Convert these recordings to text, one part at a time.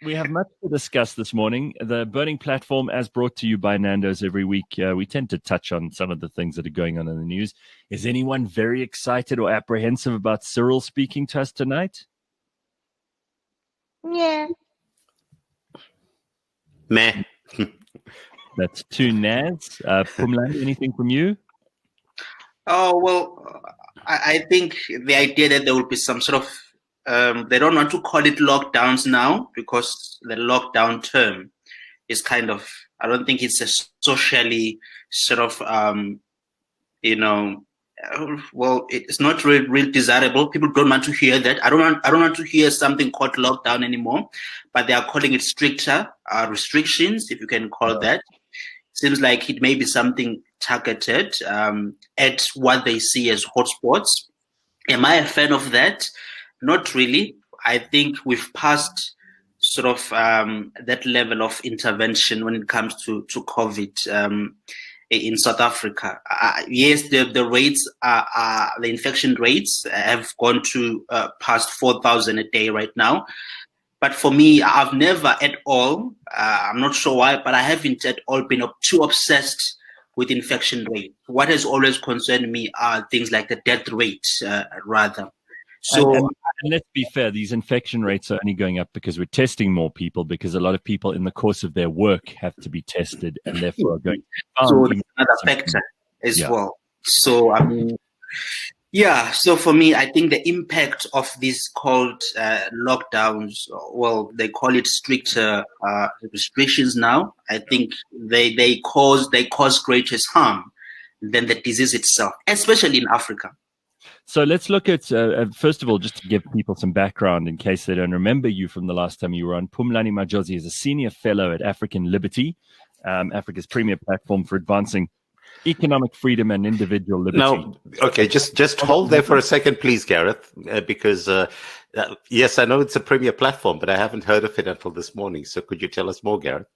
We have much to discuss this morning. The Burning Platform, as brought to you by Nando's every week, we tend to touch on some of the things that are going on in the news. Is anyone very excited or apprehensive about Cyril speaking to us tonight? Yeah. Meh. That's two nads. Phumlani, anything from you? Oh, well, I think the idea that there will be some sort of they don't want to call it lockdowns now because the lockdown term is kind of, I don't think it's a socially sort of, well, it's not real desirable. People don't want to hear that. I don't want to hear something called lockdown anymore, but they are calling it stricter restrictions, if you can call it that. Seems like it may be something targeted at what they see as hotspots. Am I a fan of that? Not really. I think we've passed sort of that level of intervention when it comes to COVID in South Africa. Yes, the rates the infection rates have gone to past 4,000 a day right now. But for me, I've never at all, I'm not sure why, but I haven't at all been too obsessed with infection rate. What has always concerned me are things like the death rate, rather. So, and let's be fair, these infection rates are only going up because we're testing more people, because a lot of people in the course of their work have to be tested and therefore are going to so it's another factor as well. So, I mean, yeah, so for me, I think the impact of these called lockdowns, well, they call it stricter restrictions now. I think they cause greatest harm than the disease itself, especially in Africa. So let's look at, first of all, just to give people some background in case they don't remember you from the last time you were on. Phumlani Majozi is a senior fellow at African Liberty, Africa's premier platform for advancing economic freedom and individual liberty. No, okay, just hold there for a second, please, Gareth, because yes, I know it's a premier platform, but I haven't heard of it until this morning. So could you tell us more, Gareth?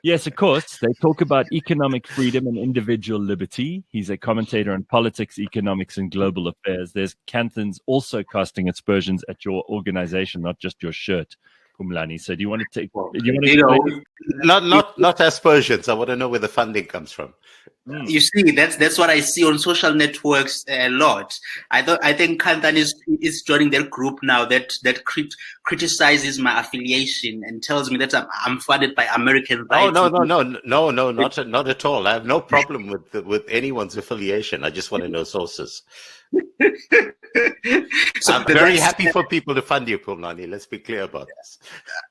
Yes, of course. They talk about economic freedom and individual liberty. He's a commentator on politics, economics, and global affairs. There's Kanthan's also casting aspersions at your organization, not just your shirt, Phumlani. So do you want to take? Not aspersions. I want to know where the funding comes from. You see, that's what I see on social networks a lot. I think Kanthan is joining their group now that criticizes my affiliation and tells me that I'm funded by American rights. No, not at all. I have no problem with anyone's affiliation. I just want to know sources. So I'm very happy for people to fund you, Phumlani. Let's be clear about this.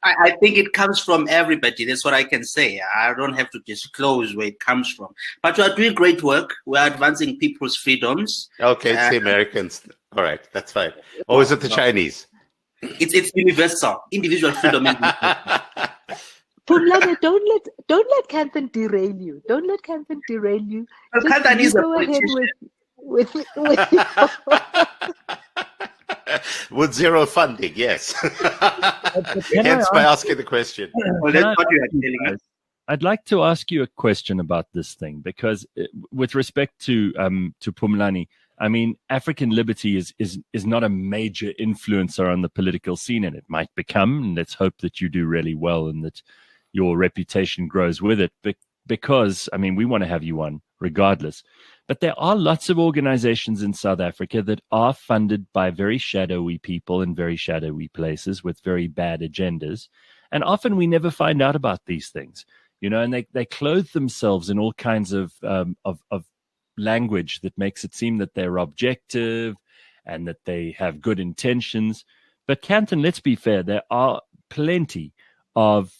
I think it comes from everybody. That's what I can say. I don't have to disclose where it comes from. But we are doing great work. We are advancing people's freedoms. Okay, it's the Americans. All right, that's fine. Or is it the Chinese? It's universal. Individual freedom is Phumlani, don't let Kanthan derail you. Don't let Kanthan derail you. Kanthan is go ahead with with zero funding, yes. Hence by asking the question. Well, that's what you are telling us. I'd like to ask you a question about this thing, because with respect to Phumlani, I mean, African Liberty is not a major influencer on the political scene, and it might become, and let's hope that you do really well and that your reputation grows with it. Because, I mean, we want to have you on regardless. But there are lots of organizations in South Africa that are funded by very shadowy people in very shadowy places with very bad agendas. And often we never find out about these things, and they clothe themselves in all kinds of language that makes it seem that they're objective and that they have good intentions. But Kanthan, let's be fair, there are plenty of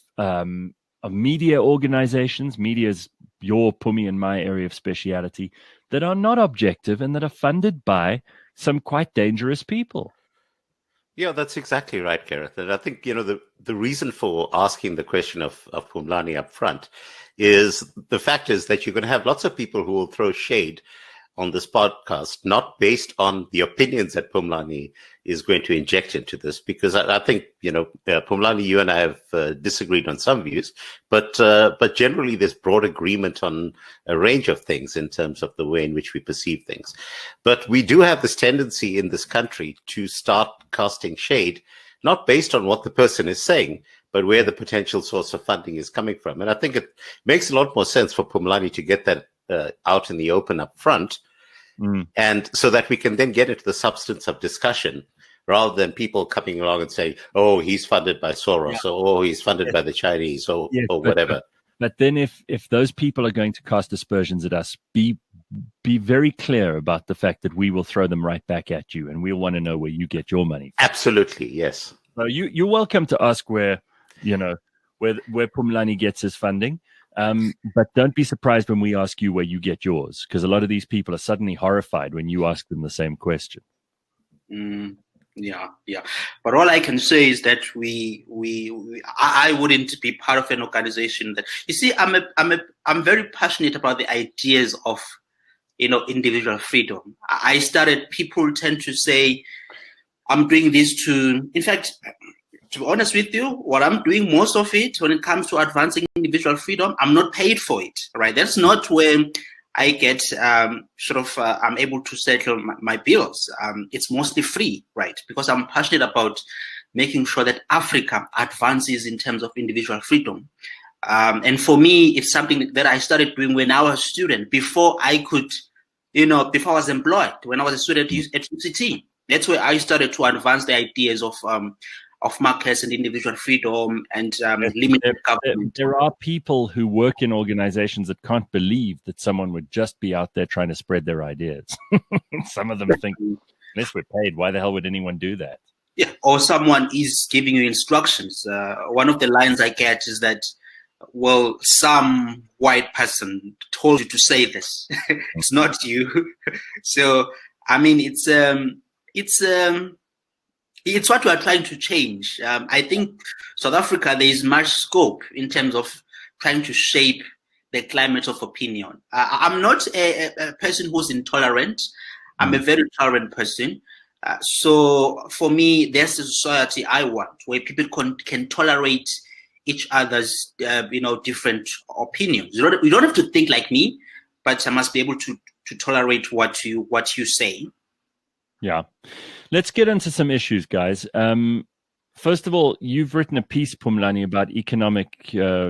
media organizations, media's your, Phumi, and my area of speciality, that are not objective and that are funded by some quite dangerous people. Yeah, that's exactly right, Gareth. And I think, the reason for asking the question of Phumlani up front is the fact is that you're going to have lots of people who will throw shade on this podcast, not based on the opinions that Phumlani is going to inject into this, because I think, Phumlani, you and I have disagreed on some views, but generally there's broad agreement on a range of things in terms of the way in which we perceive things. But we do have this tendency in this country to start casting shade not based on what the person is saying, but where the potential source of funding is coming from. And I think it makes a lot more sense for Phumlani to get that out in the open up front, and so that we can then get into the substance of discussion, rather than people coming along and saying, oh, he's funded by Soros, or oh, he's funded by the Chinese, or whatever. But then if those people are going to cast aspersions at us, be very clear about the fact that we will throw them right back at you, and we'll want to know where you get your money from. Absolutely, yes. So you're welcome to ask where Phumlani gets his funding. But don't be surprised when we ask you where you get yours, because a lot of these people are suddenly horrified when you ask them the same question. Yeah. But all I can say is that I wouldn't be part of an organization that, you see, I'm very passionate about the ideas of, individual freedom. People tend to say, I'm doing this to be honest with you, what I'm doing, most of it, when it comes to advancing individual freedom, I'm not paid for it, right? That's not where I get I'm able to settle my bills. It's mostly free, right? Because I'm passionate about making sure that Africa advances in terms of individual freedom. And for me, it's something that I started doing when I was a student, before I was employed, when I was a student at UCT. That's where I started to advance the ideas of markets and individual freedom and limited government. There are people who work in organizations that can't believe that someone would just be out there trying to spread their ideas. Some of them think, unless we're paid, why the hell would anyone do that? Yeah, or someone is giving you instructions. One of the lines I get is that, well, some white person told you to say this. It's not you. So, I mean, it's what we are trying to change. I think South Africa, there is much scope in terms of trying to shape the climate of opinion. I'm not a person who's intolerant. I'm a very tolerant person. So for me, there's a society I want where people can tolerate each other's, different opinions. You don't have to think like me, but I must be able to tolerate what you say. Yeah. Let's get into some issues, guys. First of all, you've written a piece, Phumlani, about economic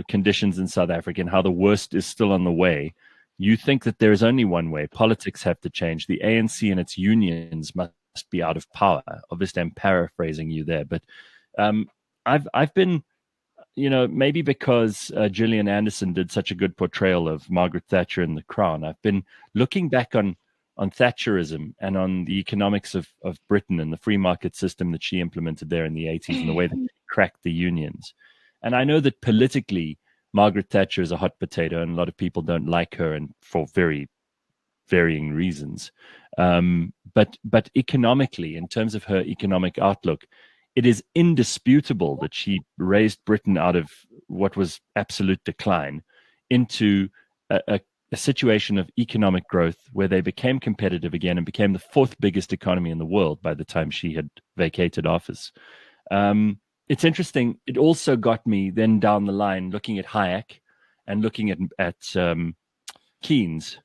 conditions in South Africa and how the worst is still on the way. You think that there is only one way. Politics have to change. The ANC and its unions must be out of power. Obviously, I'm paraphrasing you there, but I've been, maybe because Gillian Anderson did such a good portrayal of Margaret Thatcher in The Crown, I've been looking back on Thatcherism and on the economics of Britain and the free market system that she implemented there in the 80s and the way that she cracked the unions. And I know that politically, Margaret Thatcher is a hot potato and a lot of people don't like her, and for very varying reasons. But economically, in terms of her economic outlook, it is indisputable that she raised Britain out of what was absolute decline into a situation of economic growth where they became competitive again and became the fourth biggest economy in the world by the time she had vacated office. It's interesting. It also got me then down the line looking at Hayek and looking at Keynes.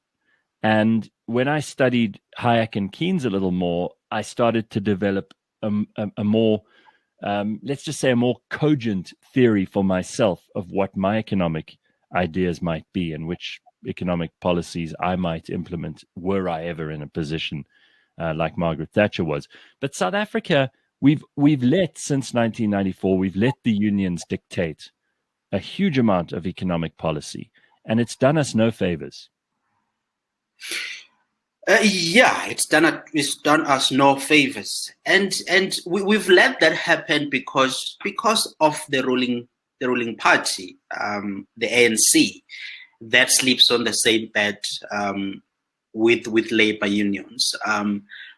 And when I studied Hayek and Keynes a little more, I started to develop a more, let's just say, a more cogent theory for myself of what my economic ideas might be and which economic policies I might implement were I ever in a position like Margaret Thatcher was. But South Africa, we've let, since 1994, we've let the unions dictate a huge amount of economic policy, and it's done us no favors. It's done us no favors, and we've let that happen because of the ruling party, the ANC, that sleeps on the same bed with labor unions.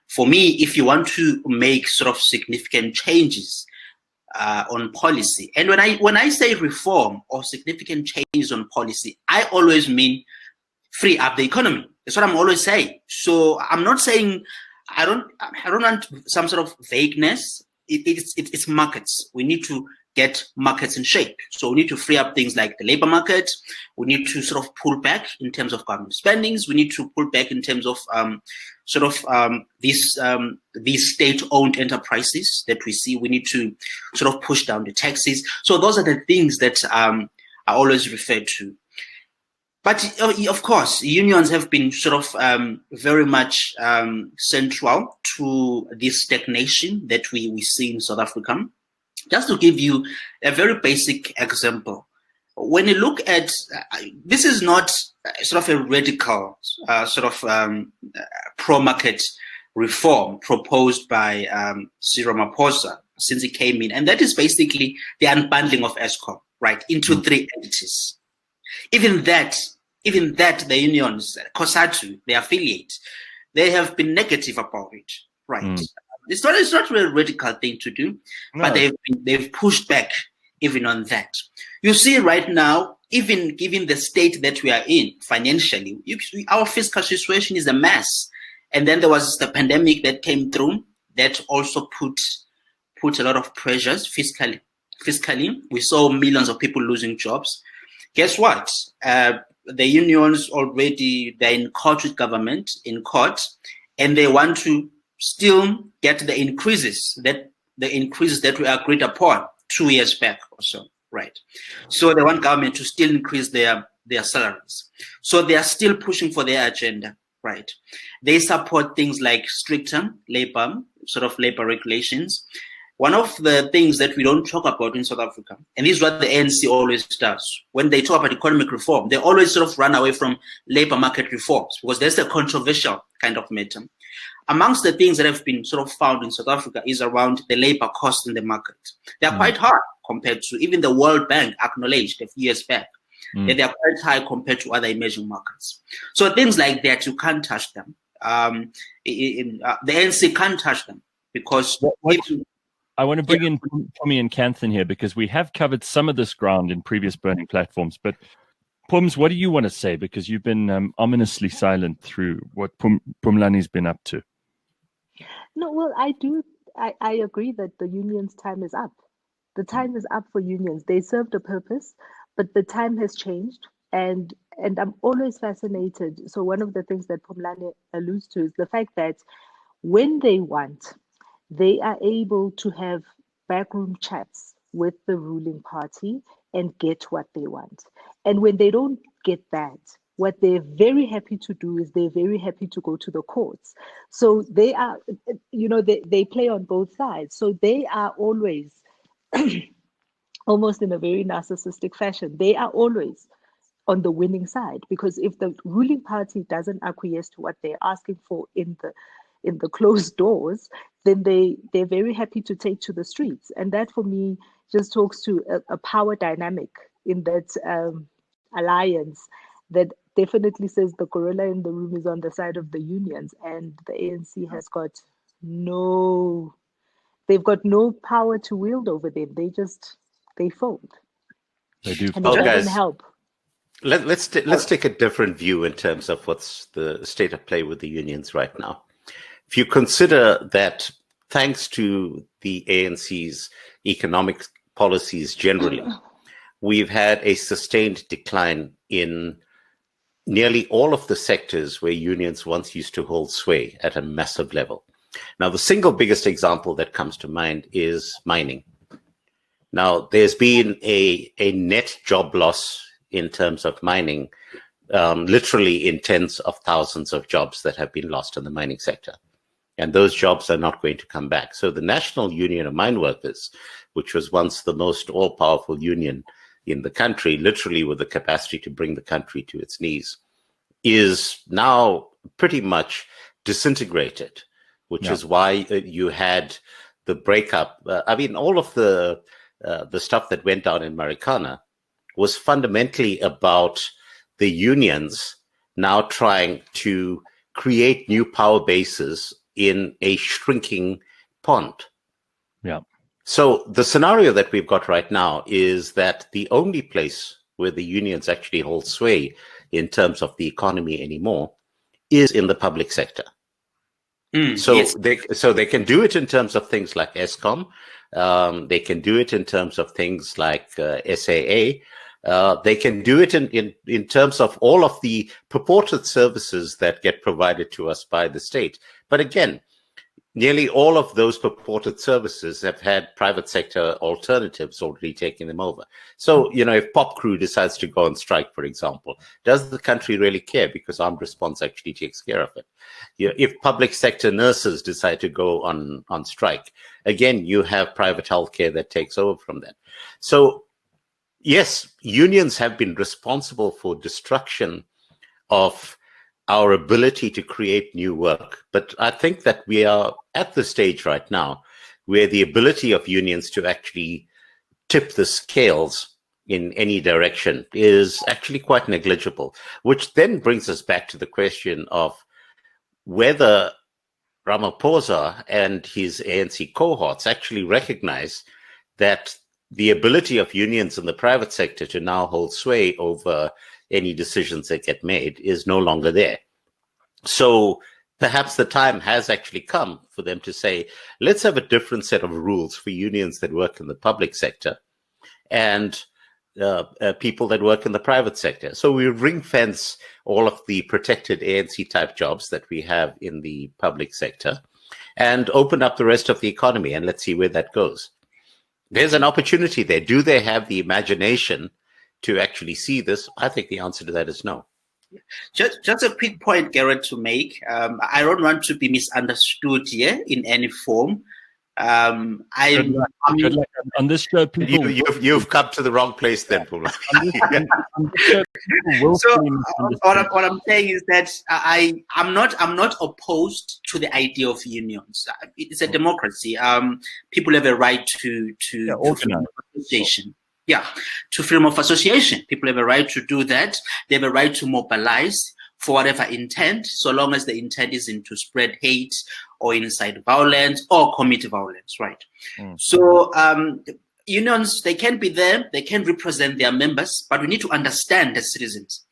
For me, if you want to make sort of significant changes on policy, and when I say reform or significant changes on policy, I always mean free up the economy. That's what I'm always saying. So I'm not saying I don't want some sort of vagueness. It's markets. We need to get markets in shape. So we need to free up things like the labor market. We need to sort of pull back in terms of government spendings. We need to pull back in terms of these state-owned enterprises that we see. We need to sort of push down the taxes. So those are the things that I always refer to. But of course, unions have been sort of very much central to this stagnation that we see in South Africa. Just to give you a very basic example, when you look at this, is not sort of a radical pro-market reform proposed by Cyril Ramaphosa since he came in, and that is basically the unbundling of Eskom, right, into three entities. Even that, the unions, COSATU, the affiliate, they have been negative about it, right? It's not really a radical thing to do, but they've pushed back even on that. You see right now, even given the state that we are in financially, our fiscal situation is a mess. And then there was the pandemic that came through that also put a lot of pressures fiscally. We saw millions of people losing jobs. Guess what? The unions already, they're in court with government, and they want to still get the increases that we agreed upon 2 years back or so, right? So they want government to still increase their salaries. So they are still pushing for their agenda, right? They support things like stricter labor regulations. One of the things that we don't talk about in South Africa, and this is what the ANC always does, when they talk about economic reform, they always sort of run away from labor market reforms because that's a controversial kind of matter. Amongst the things that have been sort of found in South Africa is around the labor cost in the market. They're quite high compared to, even the World Bank acknowledged a few years back, that they're quite high compared to other emerging markets. So things like that, you can't touch them. The ANC can't touch them because... I want to bring in Tommy and Kanthan here because we have covered some of this ground in previous Burning Platforms. But Pums, what do you want to say? Because you've been ominously silent through what Phumlani's been up to. No, well, I agree that the union's time is up. The time is up for unions. They served a purpose, but the time has changed. And I'm always fascinated. So one of the things that Phumlani alludes to is the fact that when they want, they are able to have backroom chats with the ruling party and get what they want. And when they don't get that, what they're very happy to do is they're very happy to go to the courts. So they are, they play on both sides. So they are always, almost in a very narcissistic fashion, they are always on the winning side, because if the ruling party doesn't acquiesce to what they're asking for in the closed doors, then they're very happy to take to the streets. And that for me just talks to a power dynamic in that alliance that definitely says the gorilla in the room is on the side of the unions, and the ANC has got they've got no power to wield over them. They fold. They do. And it doesn't help. Let's take a different view in terms of what's the state of play with the unions right now. If you consider that thanks to the ANC's economic policies generally, we've had a sustained decline in nearly all of the sectors where unions once used to hold sway at a massive level. Now, the single biggest example that comes to mind is mining. Now, there's been a net job loss in terms of mining, literally in tens of thousands of jobs that have been lost in the mining sector. And those jobs are not going to come back. So the National Union of Mine Workers, which was once the most all-powerful union in the country, literally with the capacity to bring the country to its knees, is now pretty much disintegrated, which is why you had the breakup. All of the stuff that went down in Marikana was fundamentally about the unions now trying to create new power bases in a shrinking pond. Yeah. So the scenario that we've got right now is that the only place where the unions actually hold sway in terms of the economy anymore is in the public sector. So they can do it in terms of things like Eskom. They can do it in terms of things like SAA. They can do it in terms of all of the purported services that get provided to us by the state. But again, nearly all of those purported services have had private sector alternatives already taking them over. So, if Pop Crew decides to go on strike, for example, does the country really care? Because Armed Response actually takes care of it. If public sector nurses decide to go on strike, again, you have private healthcare that takes over from that. So, yes, unions have been responsible for destruction of our ability to create new work. But I think that we are at the stage right now where the ability of unions to actually tip the scales in any direction is actually quite negligible, which then brings us back to the question of whether Ramaphosa and his ANC cohorts actually recognize that the ability of unions in the private sector to now hold sway over any decisions that get made is no longer there. So perhaps the time has actually come for them to say, let's have a different set of rules for unions that work in the public sector and people that work in the private sector. So we ring fence all of the protected ANC type jobs that we have in the public sector and open up the rest of the economy, and let's see where that goes. There's an opportunity there. Do they have the imagination to actually see this? I think the answer to that is no. Just a quick point, Garrett, to make. I don't want to be misunderstood here in any form. On this show, people you've come to the wrong place then, Paul. So what I'm saying is that I'm not opposed to the idea of unions. It's a democracy. People have a right to freedom of association. Yeah, to freedom of association. People have a right to do that. They have a right to mobilize for whatever intent, so long as the intent isn't to spread hate or incite violence or commit violence, right? So unions, they can be there, they can represent their members, but we need to understand as citizens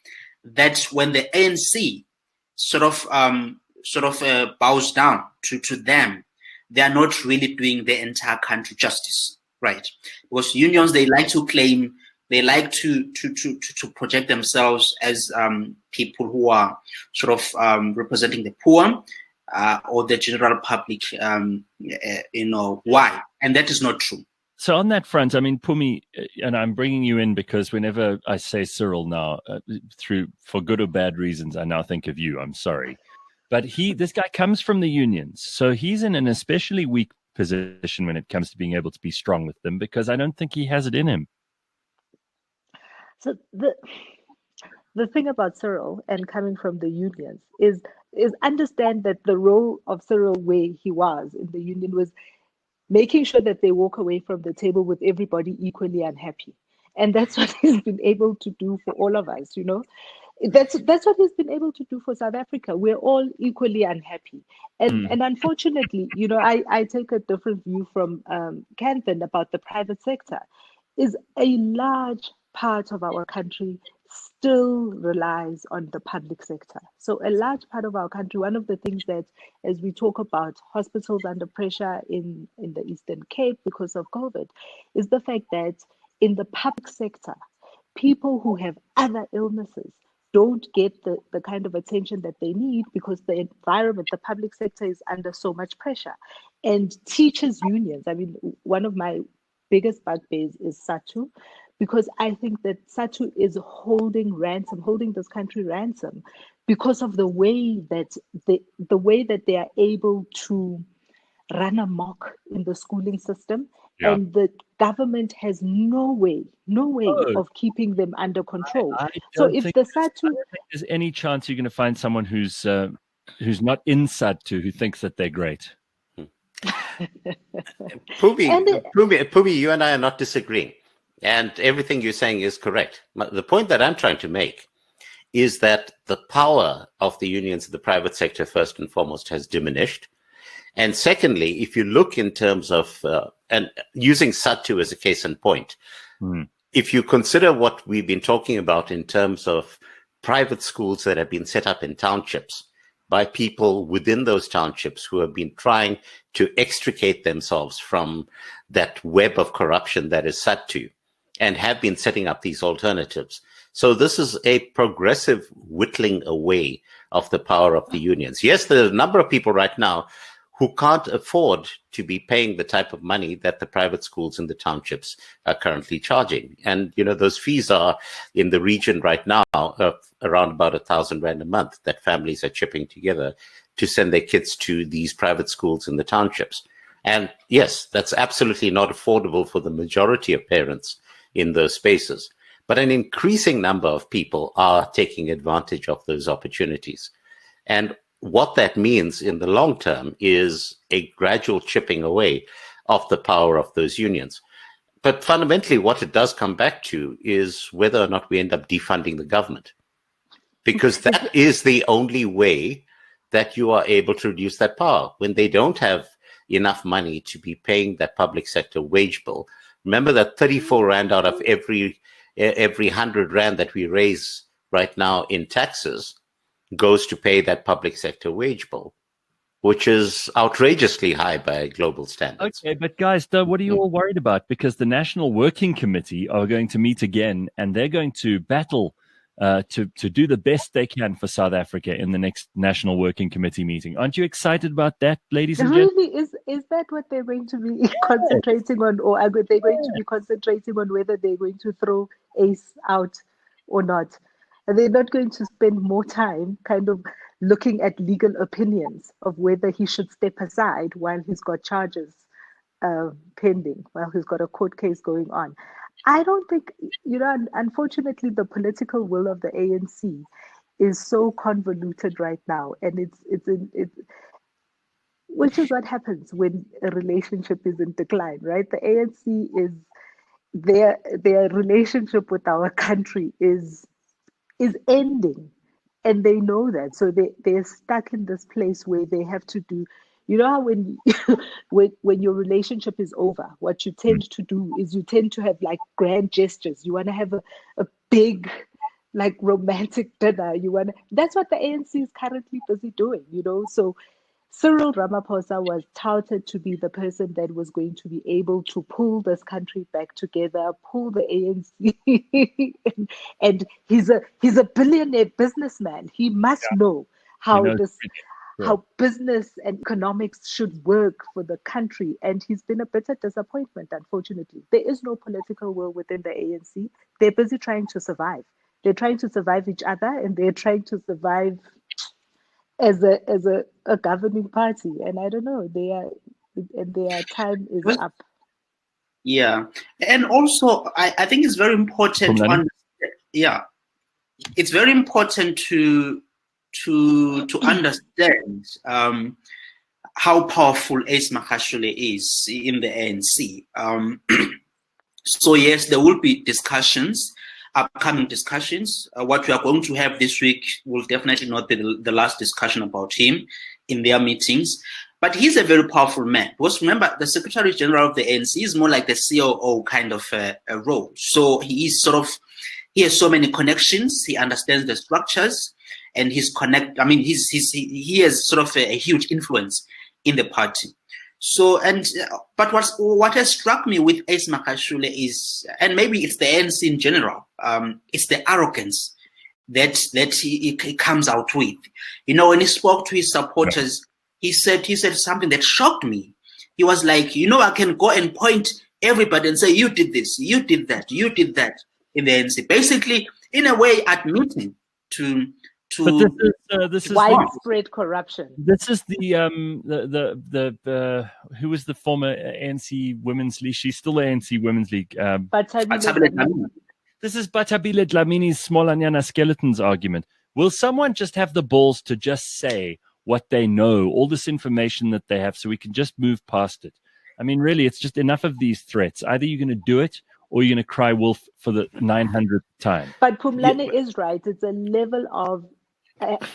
that when the ANC sort of bows down to them, they are not really doing the entire country justice, right? Because unions, they like to claim, they like to project themselves as people who are sort of representing the poor or the general public, why? And that is not true. So on that front, I mean, Phumi, and I'm bringing you in because whenever I say Cyril now, for good or bad reasons, I now think of you. I'm sorry. But this guy comes from the unions. So he's in an especially weak position when it comes to being able to be strong with them, because I don't think he has it in him. So the thing about Cyril and coming from the unions is understand that the role of Cyril where he was in the union was making sure that they walk away from the table with everybody equally unhappy. And that's what he's been able to do for all of us, That's what he's been able to do for South Africa. We're all equally unhappy. And unfortunately, I take a different view from Kanthan about the private sector. Is a large part of our country still relies on the public sector. So a large part of our country, one of the things that, as we talk about hospitals under pressure in the Eastern Cape because of COVID, is the fact that in the public sector, people who have other illnesses don't get the kind of attention that they need because the environment, the public sector is under so much pressure. And teachers' unions, I mean, one of my biggest bugbears is SATU, because I think that SATU is holding this country ransom because of the way that they are able to run amok in the schooling system. Yeah. And the government has no way of keeping them under control. So if the SATU, there's any chance you're going to find someone who's not in SATU who thinks that they're great. Phumi, you and I are not disagreeing, and everything you're saying is correct. The point that I'm trying to make is that the power of the unions in the private sector, first and foremost, has diminished. And secondly, if you look in terms of, and using SATU as a case in point, if you consider what we've been talking about in terms of private schools that have been set up in townships, by people within those townships who have been trying to extricate themselves from that web of corruption that is SADTU, and have been setting up these alternatives. So this is a progressive whittling away of the power of the unions. Yes, there are a number of people right now who can't afford to be paying the type of money that the private schools in the townships are currently charging. And, those fees are in the region right now of around about 1,000 Rand a month that families are chipping together to send their kids to these private schools in the townships. And yes, that's absolutely not affordable for the majority of parents in those spaces. But an increasing number of people are taking advantage of those opportunities. And what that means in the long term is a gradual chipping away of the power of those unions. But fundamentally, what it does come back to is whether or not we end up defunding the government, because that is the only way that you are able to reduce that power. When they don't have enough money to be paying that public sector wage bill, remember that 34 Rand out of every 100 Rand that we raise right now in taxes goes to pay that public sector wage bill, which is outrageously high by global standards. Okay, but guys, what are you all worried about? Because the National Working Committee are going to meet again, and they're going to battle to do the best they can for South Africa in the next National Working Committee meeting. Aren't you excited about that, ladies and gentlemen? Really, is that what they're going to be concentrating on, or are they going to be concentrating on whether they're going to throw Ace out or not? Are they not going to spend more time kind of looking at legal opinions of whether he should step aside while he's got charges pending, while he's got a court case going on? I don't think, unfortunately, the political will of the ANC is so convoluted right now, and it's which is what happens when a relationship is in decline, right? The ANC is their relationship with our country is ending, and they know that. So they're stuck in this place where they have to do, how when when your relationship is over, what you tend to do is you tend to have like grand gestures. You want to have a big like romantic dinner. That's what the ANC is currently busy doing, So Cyril Ramaphosa was touted to be the person that was going to be able to pull this country back together, pull the ANC, and he's a billionaire businessman. He must know how how business and economics should work for the country, and he's been a bitter disappointment. Unfortunately, there is no political will within the ANC. They're busy trying to survive. They're trying to survive each other, and they're trying to survive as a governing party, and I don't know, their time is up. Yeah, and also I think it's very important to understand. Yeah, it's very important to understand how powerful Ace Magashule is in the ANC. So yes, there will be discussions. Upcoming discussions. What we are going to have this week will definitely not be the last discussion about him in their meetings. But he's a very powerful man. Because remember, the Secretary General of the ANC is more like the COO kind of a role. So he has so many connections. He understands the structures, and he has sort of a huge influence in the party. So, but what has struck me with Ace Magashule is, and maybe it's the ANC in general, it's the arrogance that he comes out with. When he spoke to his supporters, he said something that shocked me. He was like, I can go and point everybody and say, you did this, you did that, you did that in the ANC. Basically, in a way, admitting to this is widespread corruption. This is the who was the former ANC Women's League? She's still the ANC Women's League. This is Bathabile Dlamini's Smallanyana Skeletons argument. Will someone just have the balls to just say what they know, all this information that they have, so we can just move past it? I mean, really, it's just enough of these threats. Either you're going to do it, or you're going to cry wolf for the 900th time. But Phumlani is right. It's a level of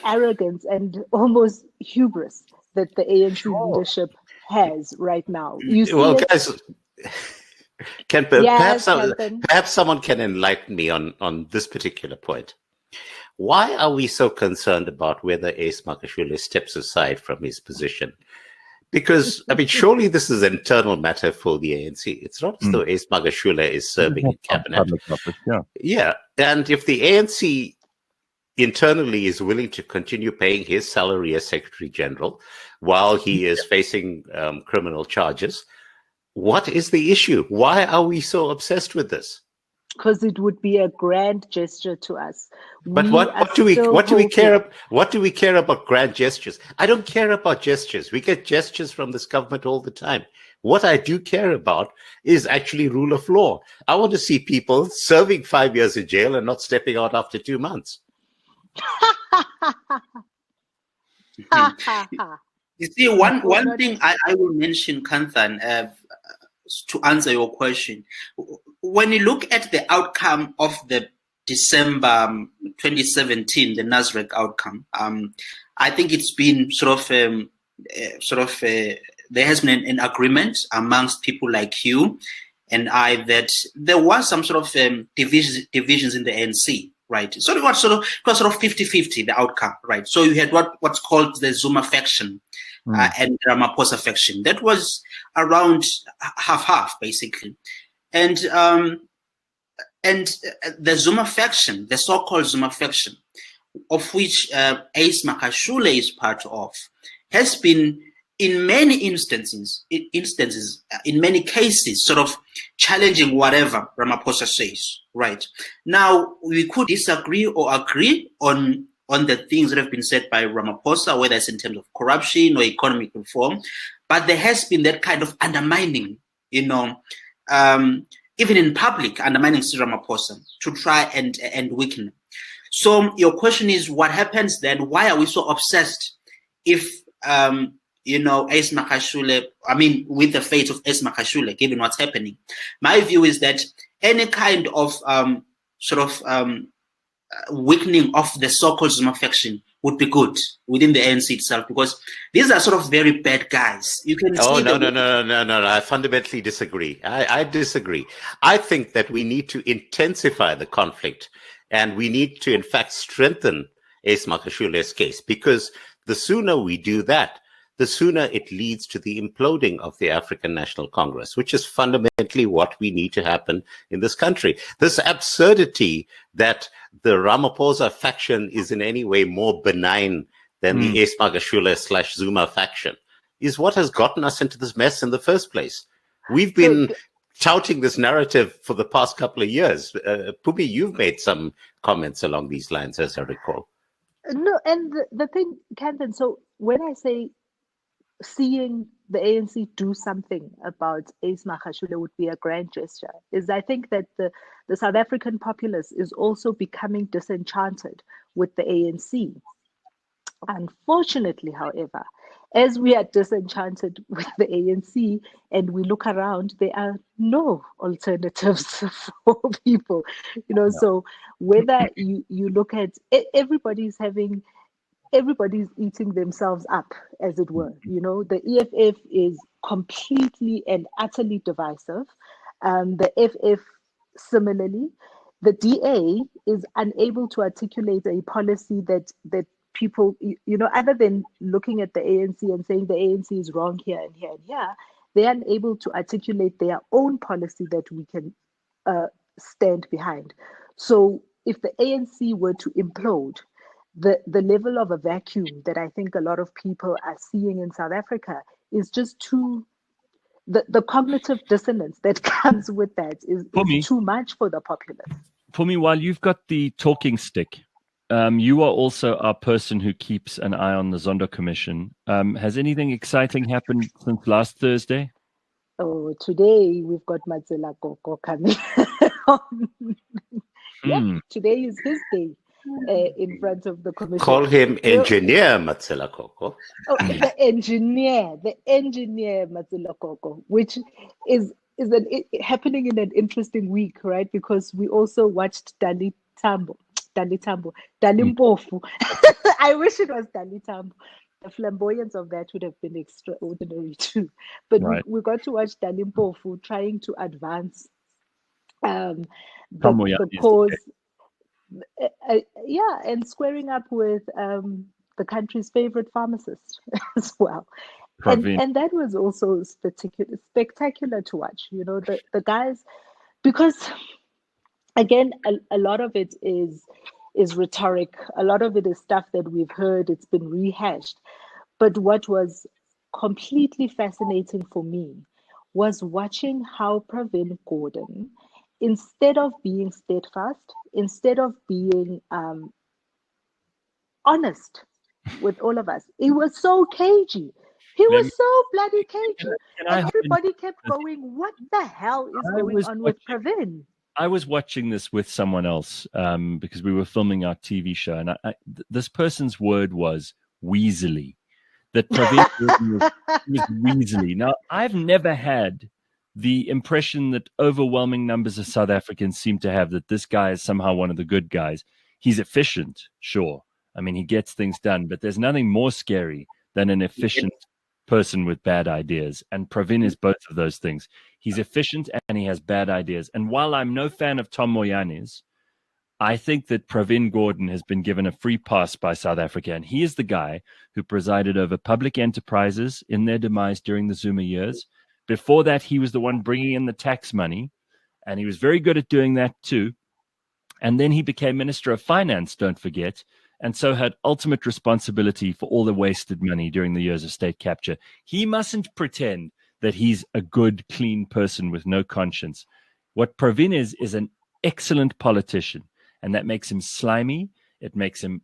arrogance and almost hubris that the ANC leadership has right now. Guys, perhaps someone can enlighten me on this particular point. why are we so concerned about whether Ace Magashule steps aside from his position? Because, I mean, surely this is an internal matter for the ANC. It's not as though Ace Magashule is serving in cabinet. Yeah. And if the ANC internally is willing to continue paying his salary as Secretary General while he is facing criminal charges, what is the issue? Why are we so obsessed with this? Because it would be a grand gesture to us. But what do we care about grand gestures? I don't care about gestures. We get gestures from this government all the time. What I do care about is actually rule of law. I want to see people serving 5 years in jail and not stepping out after 2 months. You see, one thing I will mention, Kanthan, to answer your question. When you look at the outcome of the December 2017, the Nasrec outcome, I think it's been there has been an agreement amongst people like you and I that there was some sort of divisions in the ANC, right? So it was sort of 50-50, the outcome, right? So you had what's called the Zuma faction and Ramaphosa faction. That was around half, basically. And the Zuma faction, the so-called Zuma faction, of which Ace Magashule is part of, has been in many instances, in many cases, sort of challenging whatever Ramaphosa says. Right now, we could disagree or agree on the things that have been said by Ramaphosa, whether it's in terms of corruption or economic reform, but there has been that kind of undermining, even in public, undermining Ramaphosa to try and weaken him. So your question is, what happens then? Why are we so obsessed if, Ace Magashule, with the fate of Ace Magashule, given what's happening? My view is that any kind of weakening of the so-called Zuma faction would be good within the ANC itself, because these are sort of very bad guys. You can No. I fundamentally disagree. I disagree. I think that we need to intensify the conflict, and we need to, in fact, strengthen Ace Magashule's case, because the sooner we do that, the sooner it leads to the imploding of the African National Congress, which is fundamentally what we need to happen in this country. This absurdity that the Ramaphosa faction is in any way more benign than the Ace Magashule / Zuma faction is what has gotten us into this mess in the first place. We've been touting this narrative for the past couple of years. Phumi, you've made some comments along these lines, as I recall. No, and the thing, Kanthan, so when I say seeing the ANC do something about Ace Magashule would be a grand gesture, is I think that the South African populace is also becoming disenchanted with the ANC. Unfortunately, however, as we are disenchanted with the ANC and we look around, there are no alternatives for people, so whether you look at everybody's eating themselves up, as it were. The EFF is completely and utterly divisive. The FF similarly. The DA is unable to articulate a policy that people, other than looking at the ANC and saying the ANC is wrong here and here and here, they're unable to articulate their own policy that we can stand behind. So if the ANC were to implode, the level of a vacuum that I think a lot of people are seeing in South Africa is just too, the cognitive dissonance that comes with that is too much for the populace. For me, while you've got the talking stick, you are also a person who keeps an eye on the Zondo Commission. Has anything exciting happened since last Thursday? Oh, today we've got Matsela Koko coming. Today is his day. In front of the commission. Call him Engineer Matsela Koko. Oh, the engineer Matsela Koko, which is happening in an interesting week, right? Because we also watched Dali Mpofu. I wish it was Dali Tambo. The flamboyance of that would have been extraordinary too. But we got to watch Dali Mpofu trying to advance the cause. Yeah, and squaring up with the country's favorite pharmacist as well. And that was also spectacular to watch. You know, the guys, because again, a lot of it is rhetoric. A lot of it is stuff that we've heard. It's been rehashed. But what was completely fascinating for me was watching how Pravin Gordhan, instead of being steadfast, instead of being honest with all of us, he was so cagey. He was so bloody cagey. And everybody kept going, what the hell is going on with Pravin? I was watching this with someone else because we were filming our TV show. And this person's word was weaselly. That Pravin was weaselly. Now, I've never had the impression that overwhelming numbers of South Africans seem to have that this guy is somehow one of the good guys. He's efficient, sure. I mean, he gets things done, but there's nothing more scary than an efficient person with bad ideas. And Pravin is both of those things. He's efficient and he has bad ideas. And while I'm no fan of Tom Moyane's, I think that Pravin Gordhan has been given a free pass by South Africa. And he is the guy who presided over public enterprises in their demise during the Zuma years. Before that, he was the one bringing in the tax money. And he was very good at doing that too. And then he became Minister of Finance, don't forget, and so had ultimate responsibility for all the wasted money during the years of state capture. He mustn't pretend that he's a good, clean person with no conscience. What Pravin is an excellent politician, and that makes him slimy. It makes him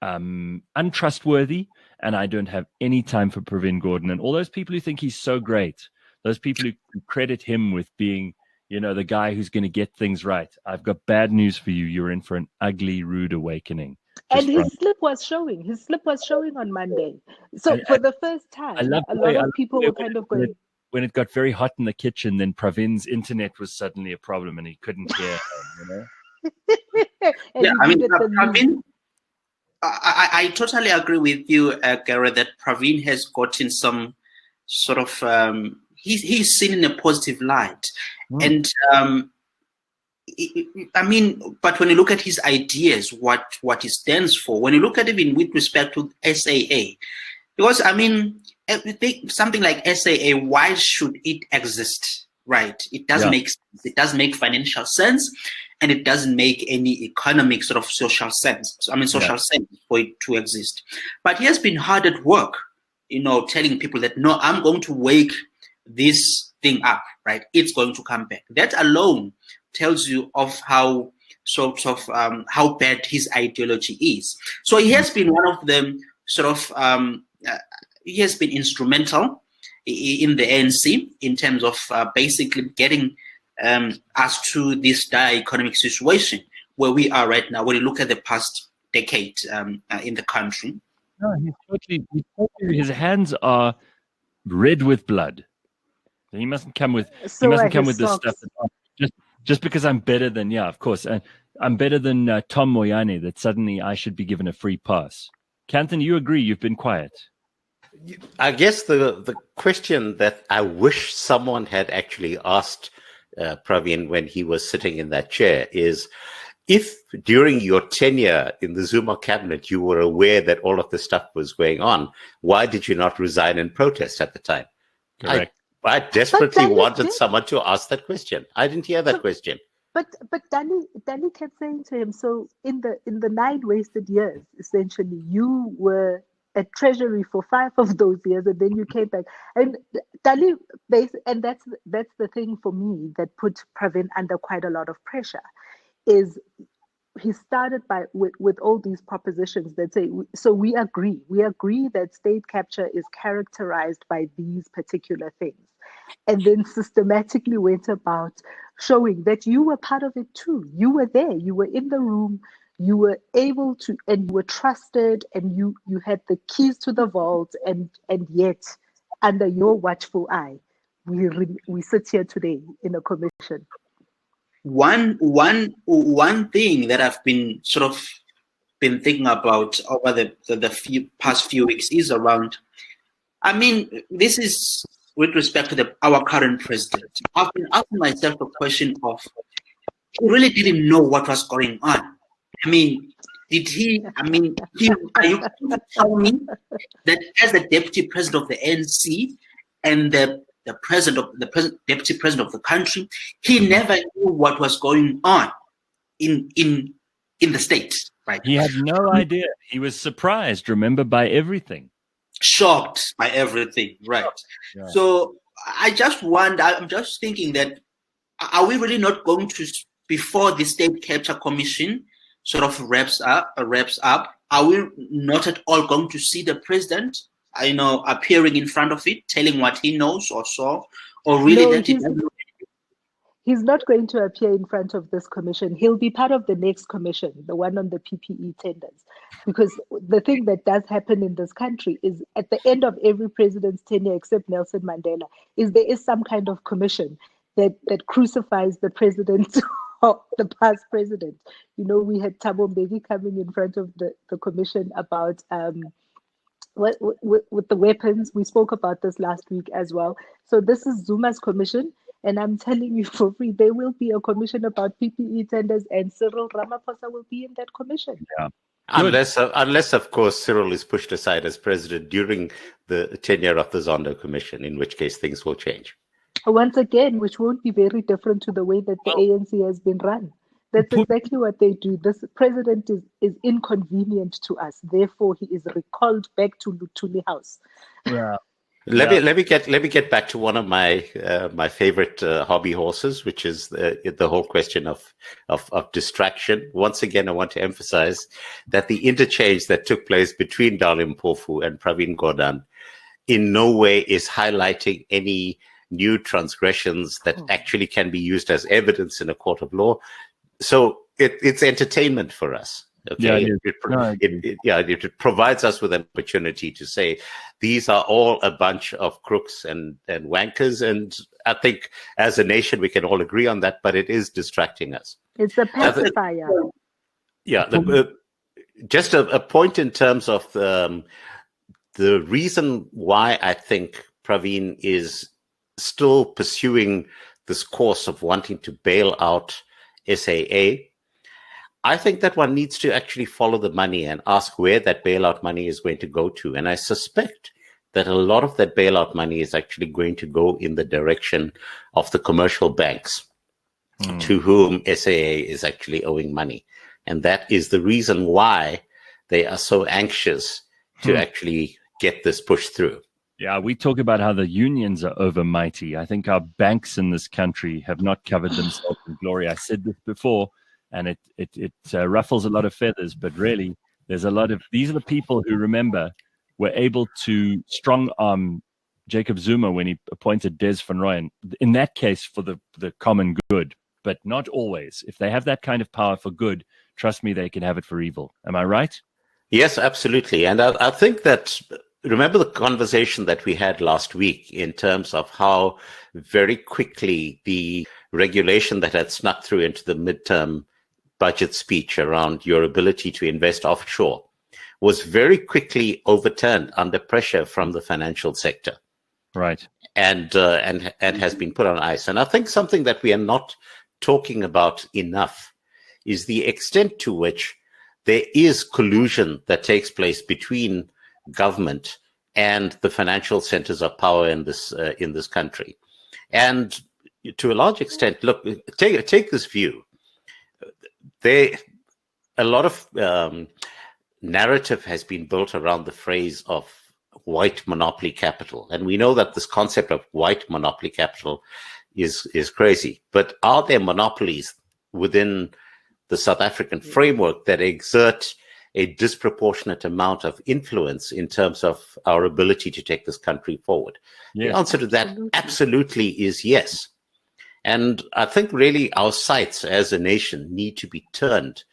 untrustworthy, and I don't have any time for Pravin Gordhan. And all those people who think he's so great, those people who credit him with being, you know, the guy who's going to get things right, I've got bad news for you. You're in for an ugly, rude awakening. And his slip was showing. His slip was showing on Monday. So for the first time, a lot of people were kind of going. When it got very hot in the kitchen, then Pravin's internet was suddenly a problem, and he couldn't hear him, you know. Yeah, I mean, Pravin. I totally agree with you, Gareth, that Pravin has gotten some sort of. He's seen in a positive light, and. I mean, but when you look at his ideas, what he stands for, when you look at it with respect to SAA, because I mean, something like SAA, why should it exist, right? It doesn't make sense. It doesn't make financial sense, and it doesn't make any economic sort of social sense. Social sense for it to exist. But he has been hard at work, you know, telling people that, no, I'm going to wake this thing up, right? It's going to come back. That alone tells you of how how bad his ideology is. So he has been one of them he has been instrumental in the ANC in terms of basically getting us to this dire economic situation where we are right now. When you look at the past decade in the country, no, his hands are red with blood. He mustn't come with this stuff. Just because I'm better than, of course, I'm better than Tom Moyane, that suddenly I should be given a free pass. Kanthan, you agree? You've been quiet. I guess the question that I wish someone had actually asked Pravin when he was sitting in that chair is, if during your tenure in the Zuma cabinet you were aware that all of this stuff was going on, why did you not resign in protest at the time? Correct. I desperately wanted someone to ask that question. I didn't hear that question. But Danny kept saying to him, so in the 9 wasted years, essentially, you were at Treasury for 5 of those years, and then you came back. And Danny, and that's the thing for me that put Pravin under quite a lot of pressure, is he started with all these propositions that say, so we agree that state capture is characterized by these particular things, and then systematically went about showing that you were part of it too. You were there, you were in the room, you were able to, and you were trusted, and you had the keys to the vault, and yet under your watchful eye, we sit here today in a commission. One thing that I've been thinking about over the past few weeks is around, I mean, this is with respect to our current president. I've been asking myself a question of, he really didn't know what was going on. I mean, did he? I mean, are you telling me that as the deputy president of the ANC and the deputy president of the country, he never knew what was going on in the States, right? He had no idea. He was surprised, remember, by everything. Shocked by everything, right? Yeah. So I just wonder, I'm just thinking that, are we really not going to, before the State Capture Commission sort of wraps up, are we not at all going to see the president, appearing in front of it, telling what he knows or saw, or really he's not going to appear in front of this commission. He'll be part of the next commission, the one on the PPE tenders. Because the thing that does happen in this country is at the end of every president's tenure, except Nelson Mandela, is there is some kind of commission that crucifies the president or the past president. We had Thabo Mbeki coming in front of the commission about with the weapons. We spoke about this last week as well. So this is Zuma's commission. And I'm telling you for free, there will be a commission about PPE tenders, and Cyril Ramaphosa will be in that commission. Yeah. Unless, of course, Cyril is pushed aside as president during the tenure of the Zondo Commission, in which case things will change. Once again, which won't be very different to the way that the ANC has been run. That's exactly what they do. This president is inconvenient to us. Therefore, he is recalled back to Luthuli House. Yeah. Let me get back to one of my my favorite hobby horses, which is the whole question of distraction. Once again, I want to emphasize that the interchange that took place between Dali Mpofu and Pravin Gordhan in no way is highlighting any new transgressions that actually can be used as evidence in a court of law. So it's entertainment for us. Okay, it provides us with an opportunity to say these are all a bunch of crooks and wankers, and I think as a nation we can all agree on that. But it is distracting us. It's a pacifier. Just a point in terms of the reason why I think Pravin is still pursuing this course of wanting to bail out SAA. I think that one needs to actually follow the money and ask where that bailout money is going to go to. And I suspect that a lot of that bailout money is actually going to go in the direction of the commercial banks to whom SAA is actually owing money. And that is the reason why they are so anxious to actually get this pushed through. Yeah, we talk about how the unions are overmighty. I think our banks in this country have not covered themselves in glory. I said this before. And it ruffles a lot of feathers, but really, there's a lot of these are the people who, remember, were able to strong arm Jacob Zuma when he appointed Des Van Rooyen. In that case, for the common good, but not always. If they have that kind of power for good, trust me, they can have it for evil. Am I right? Yes, absolutely. And I think that remember the conversation that we had last week in terms of how very quickly the regulation that had snuck through into the midterm budget speech around your ability to invest offshore was very quickly overturned under pressure from the financial sector. Right. And has been put on ice. And I think something that we are not talking about enough is the extent to which there is collusion that takes place between government and the financial centers of power in this country. And to a large extent, look, take this view. A lot of narrative has been built around the phrase of white monopoly capital. And we know that this concept of white monopoly capital is crazy. But are there monopolies within the South African framework that exert a disproportionate amount of influence in terms of our ability to take this country forward? Yes. The answer to that absolutely is yes. And I think really our sights as a nation need to be turned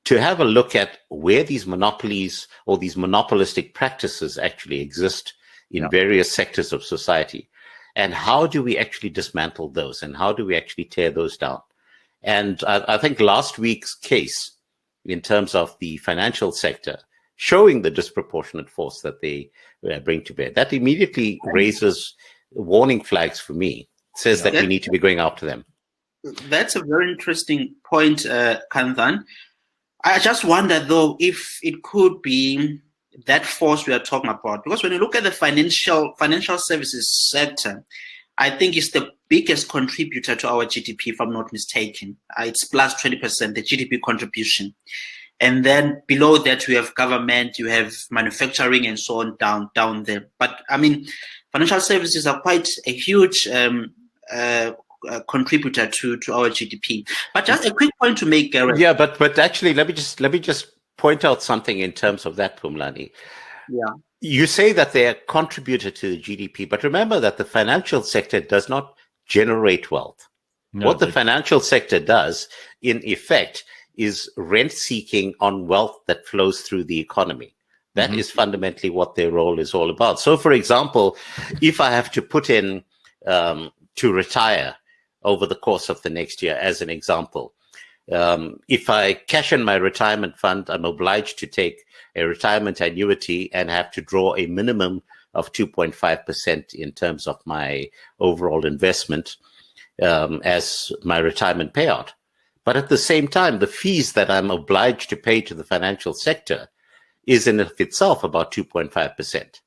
to have a look at where these monopolies or these monopolistic practices actually exist in various sectors of society. And how do we actually dismantle those? And how do we actually tear those down? And I think last week's case in terms of the financial sector showing the disproportionate force that they bring to bear, that immediately raises warning flags for me. Says that we need to be going after them. That's a very interesting point, Kanthan. I just wonder, though, if it could be that force we are talking about. Because when you look at the financial services sector, I think it's the biggest contributor to our GDP, if I'm not mistaken. It's plus 20%, the GDP contribution. And then below that, we have government, you have manufacturing, and so on down there. But I mean, financial services are quite a huge contributor to our GDP. But just a quick point to make, Gareth. Yeah, but actually, let me just point out something in terms of that, Phumlani. Yeah. You say that they are contributor to the GDP, but remember that the financial sector does not generate wealth. No, what the financial sector does, in effect, is rent seeking on wealth that flows through the economy. That is fundamentally what their role is all about. So, for example, if I have to put in to retire over the course of the next year, as an example, if I cash in my retirement fund, I'm obliged to take a retirement annuity and have to draw a minimum of 2.5% in terms of my overall investment as my retirement payout. But at the same time, the fees that I'm obliged to pay to the financial sector is in of itself about 2.5%.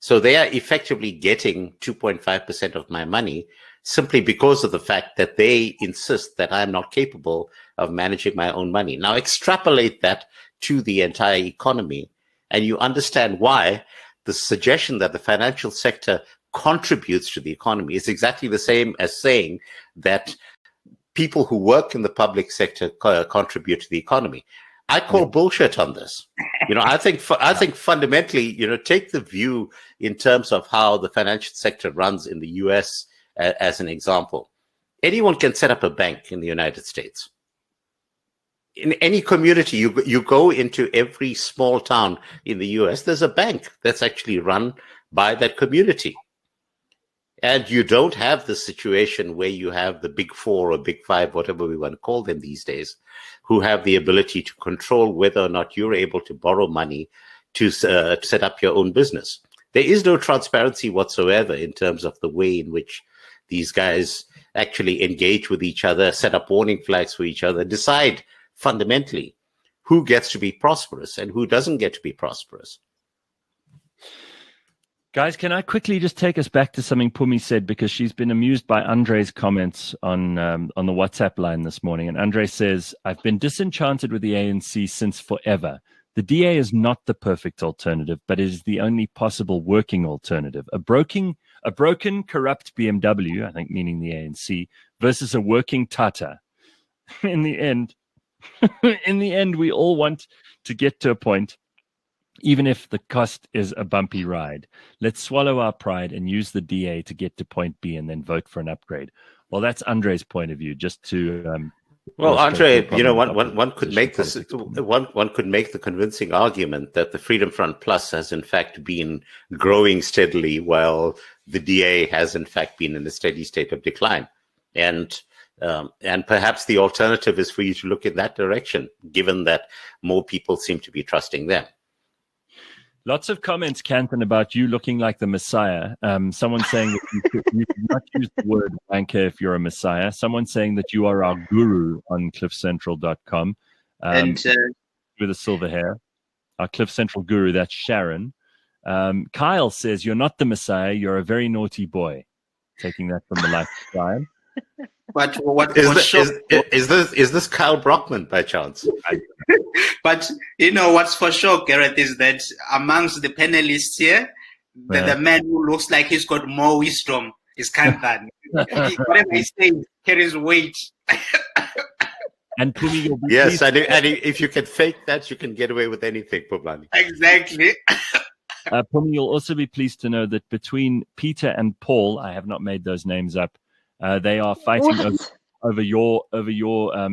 So they are effectively getting 2.5% of my money simply because of the fact that they insist that I'm not capable of managing my own money. Now extrapolate that to the entire economy, and you understand why the suggestion that the financial sector contributes to the economy is exactly the same as saying that people who work in the public sector contribute to the economy. I call bullshit on this. I think fundamentally, take the view in terms of how the financial sector runs in the US as an example. Anyone can set up a bank in the United States. In any community, you go into every small town in the US, there's a bank that's actually run by that community. And you don't have the situation where you have the big four or big five, whatever we want to call them these days, who have the ability to control whether or not you're able to borrow money to set up your own business. There is no transparency whatsoever in terms of the way in which these guys actually engage with each other, set up warning flags for each other, decide fundamentally who gets to be prosperous and who doesn't get to be prosperous. Guys, can I quickly just take us back to something Pumi said, because she's been amused by Andre's comments on the WhatsApp line this morning. And Andre says, I've been disenchanted with the ANC since forever. The DA is not the perfect alternative, but it is the only possible working alternative. A broken, corrupt BMW, I think meaning the ANC, versus a working Tata. In the end, we all want to get to a point, even if the cost is a bumpy ride. Let's swallow our pride and use the DA to get to point B and then vote for an upgrade. Well, that's Andre's point of view. Just to well, Andre, one could make this. One could make the convincing argument that the Freedom Front Plus has in fact been growing steadily, while the DA has in fact been in a steady state of decline, and perhaps the alternative is for you to look in that direction, given that more people seem to be trusting them. Lots of comments, Canton, about you looking like the Messiah. Someone saying that you should not use the word wanker if you're a Messiah. Someone saying that you are our guru on cliffcentral.com. And with the silver hair. Our Cliff Central guru, that's Sharon. Kyle says, you're not the Messiah, you're a very naughty boy. Taking that from the lifestyle. But what is this Kyle Brockman by chance? But what's for sure, Gareth, is that amongst the panelists here, the man who looks like he's got more wisdom is Kantan. Whatever he says carries weight. And Pumi, yes, and if you can fake that, you can get away with anything, Phumlani. Exactly. Pumi, you'll also be pleased to know that between Peter and Paul, I have not made those names up, they are fighting over your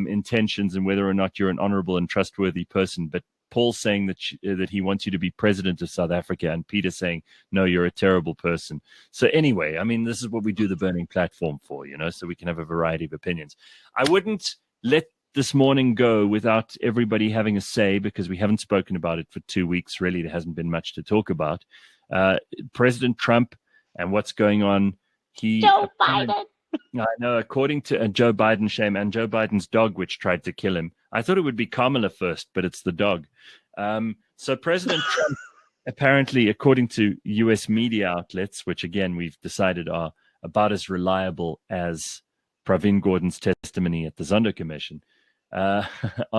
intentions and whether or not you're an honorable and trustworthy person. But Paul's saying that he wants you to be president of South Africa, and Peter saying, no, you're a terrible person. So anyway, I mean, this is what we do the Burning Platform for, so we can have a variety of opinions. I wouldn't let this morning go without everybody having a say, because we haven't spoken about it for 2 weeks. Really, there hasn't been much to talk about. President Trump and what's going on. Joe Biden. I know, according to Joe Biden, shame, and Joe Biden's dog, which tried to kill him. I thought it would be Kamala first, but it's the dog. So President Trump, apparently, according to U.S. media outlets, which again we've decided are about as reliable as Pravin Gordon's testimony at the Zondo Commission, are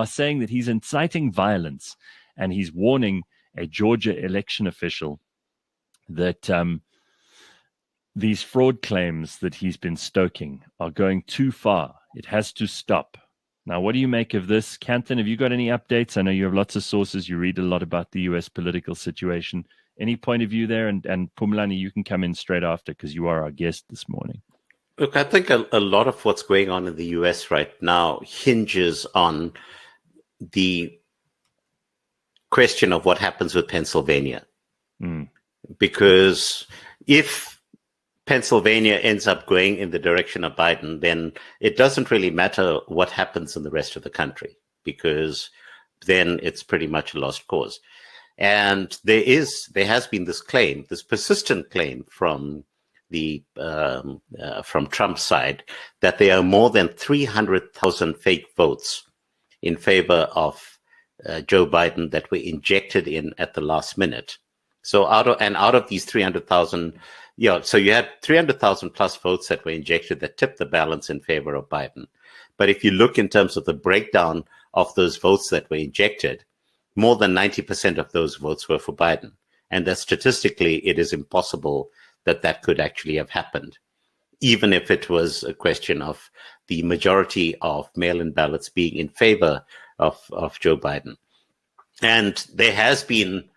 saying that he's inciting violence, and he's warning a Georgia election official that these fraud claims that he's been stoking are going too far. It has to stop. Now, what do you make of this? Kanthan, have you got any updates? I know you have lots of sources. You read a lot about the U.S. political situation. Any point of view there? And Phumlani, you can come in straight after because you are our guest this morning. Look, I think a lot of what's going on in the U.S. right now hinges on the question of what happens with Pennsylvania. Because if Pennsylvania ends up going in the direction of Biden, then it doesn't really matter what happens in the rest of the country, because then it's pretty much a lost cause. And there has been this claim, this persistent claim from from Trump's side, that there are more than 300,000 fake votes in favor of Joe Biden that were injected in at the last minute. So out of these 300,000, so you had 300,000 plus votes that were injected that tipped the balance in favor of Biden. But if you look in terms of the breakdown of those votes that were injected, more than 90% of those votes were for Biden. And that statistically, it is impossible that could actually have happened, even if it was a question of the majority of mail-in ballots being in favor of Joe Biden. And there has been,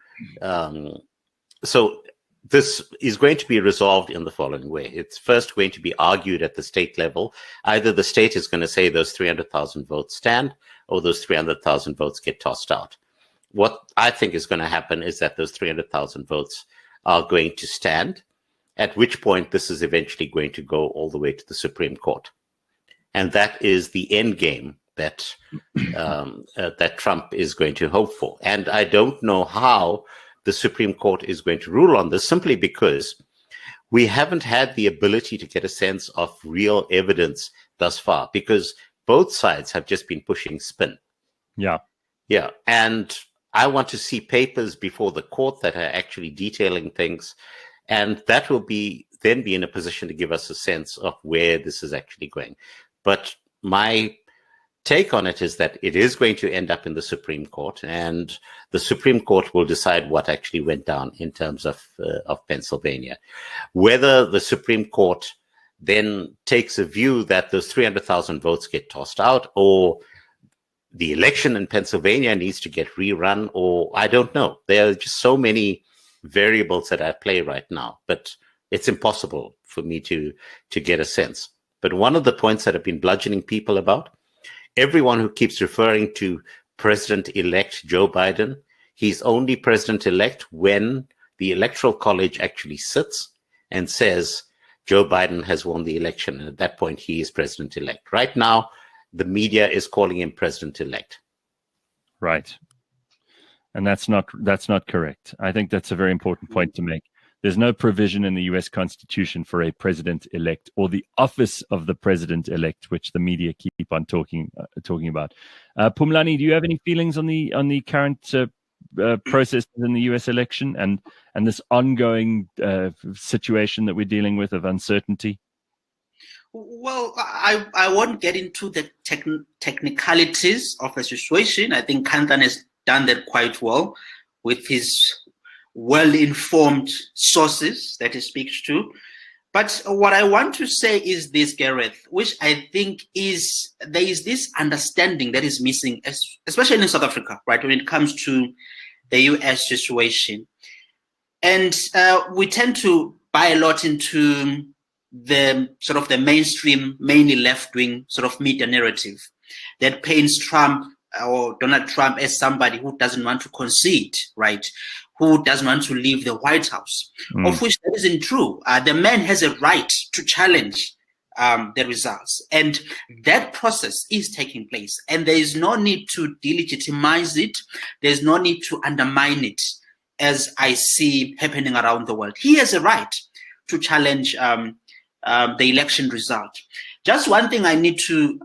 so this is going to be resolved in the following way. It's first going to be argued at the state level. Either the state is going to say those 300,000 votes stand, or those 300,000 votes get tossed out. What I think is going to happen is that those 300,000 votes are going to stand, at which point this is eventually going to go all the way to the Supreme Court. And that is the end game that that Trump is going to hope for. And I don't know how the Supreme Court is going to rule on this, simply because we haven't had the ability to get a sense of real evidence thus far, because both sides have just been pushing spin. Yeah. And I want to see papers before the court that are actually detailing things. And that will then be in a position to give us a sense of where this is actually going. But my take on it is that it is going to end up in the Supreme Court, and the Supreme Court will decide what actually went down in terms of Pennsylvania. Whether the Supreme Court then takes a view that those 300,000 votes get tossed out, or the election in Pennsylvania needs to get rerun, or I don't know. There are just so many variables that are at play right now, but it's impossible for me to get a sense. But one of the points that have been bludgeoning people about, everyone who keeps referring to President-elect Joe Biden, he's only President-elect when the Electoral College actually sits and says Joe Biden has won the election. And at that point, he is President-elect. Right now, the media is calling him President-elect. Right. And that's not correct. I think that's a very important point to make. There's no provision in the U.S. Constitution for a president-elect or the office of the president-elect, which the media keep on talking about. Phumlani, do you have any feelings on the current process in the U.S. election and this ongoing situation that we're dealing with of uncertainty? Well, I won't get into the technicalities of the situation. I think Kanthan has done that quite well with his well-informed sources that he speaks to. But what I want to say is this, Gareth, which I think is there is this understanding that is missing, especially in South Africa, right, when it comes to the US situation. And we tend to buy a lot into the sort of the mainstream, mainly left-wing sort of media narrative that paints Trump or Donald Trump as somebody who doesn't want to concede, right? Who doesn't want to leave the White House, of which that isn't true. The man has a right to challenge the results. And that process is taking place. And there is no need to delegitimize it. There's no need to undermine it, as I see happening around the world. He has a right to challenge the election result. Just one thing I need to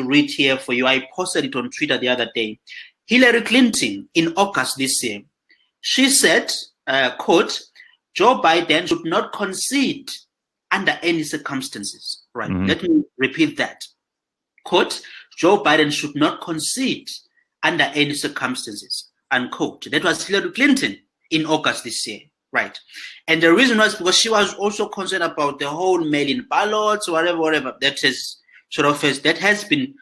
read here for you. I posted it on Twitter the other day. Hillary Clinton, in August this year, she said, quote, Joe Biden should not concede under any circumstances. Right. Mm-hmm. Let me repeat that. Quote, Joe Biden should not concede under any circumstances. Unquote. That was Hillary Clinton in August this year. Right. And the reason was because she was also concerned about the whole mail-in ballots, whatever. That has been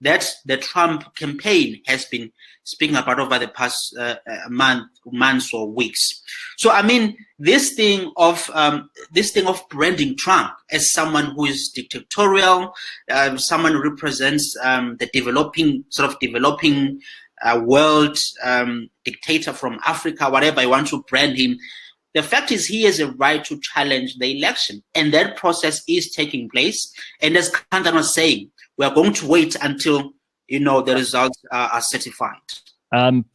that the Trump campaign has been speaking about over the past months or weeks. So I mean, this thing of branding Trump as someone who is dictatorial, someone who represents the developing world, dictator from Africa, whatever you want to brand him. The fact is, he has a right to challenge the election, and that process is taking place. And as Kantan was saying, we are going to wait until the results are certified.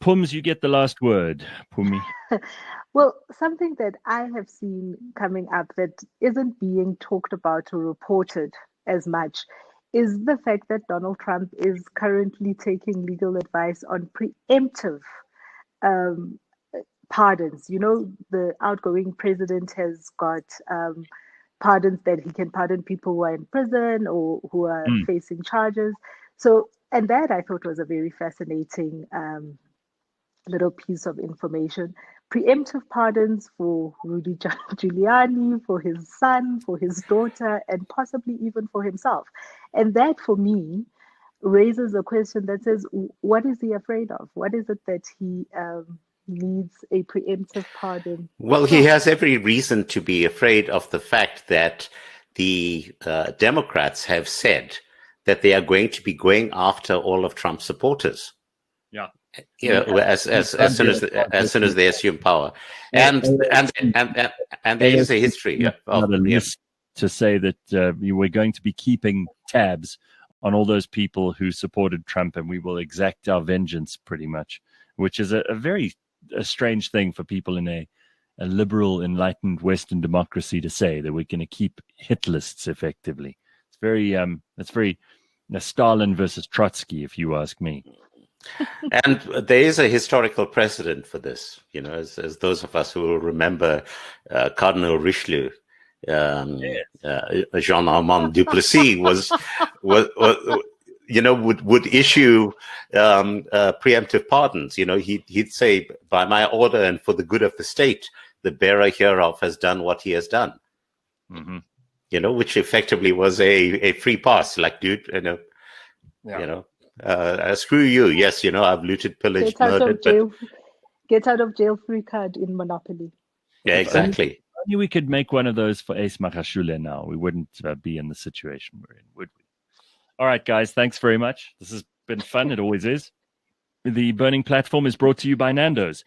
Pums, you get the last word, Pumi. Well, something that I have seen coming up that isn't being talked about or reported as much is the fact that Donald Trump is currently taking legal advice on preemptive pardons. The outgoing president has got pardons that he can pardon people who are in prison or who are facing charges. So, and that I thought was a very fascinating little piece of information. Preemptive pardons for Rudy Giuliani, for his son, for his daughter, and possibly even for himself. And that, for me, raises a question that says, what is he afraid of? What is it that he needs a preemptive pardon? Well, he has every reason to be afraid of the fact that the Democrats have said that they are going to be going after all of Trump's supporters. Yeah. As soon as they assume power, and there is a history to say that we're going to be keeping tabs on all those people who supported Trump, and we will exact our vengeance, pretty much, which is a very strange thing for people in a liberal, enlightened Western democracy to say, that we're going to keep hit lists effectively. It's very Stalin versus Trotsky, if you ask me. And there is a historical precedent for this, as those of us who will remember Cardinal Richelieu, Jean-Armand Duplessis would issue preemptive pardons. He'd say, by my order and for the good of the state, the bearer hereof has done what he has done. Mm-hmm. Which effectively was a free pass, like, dude, screw you. Yes, I've looted, pillaged, murdered. Get out of jail free card in Monopoly. Yeah, exactly. Only we could make one of those for Ace Magashule now. We wouldn't be in the situation we're in, would we? All right, guys, thanks very much. This has been fun. It always is. The Burning Platform is brought to you by Nando's.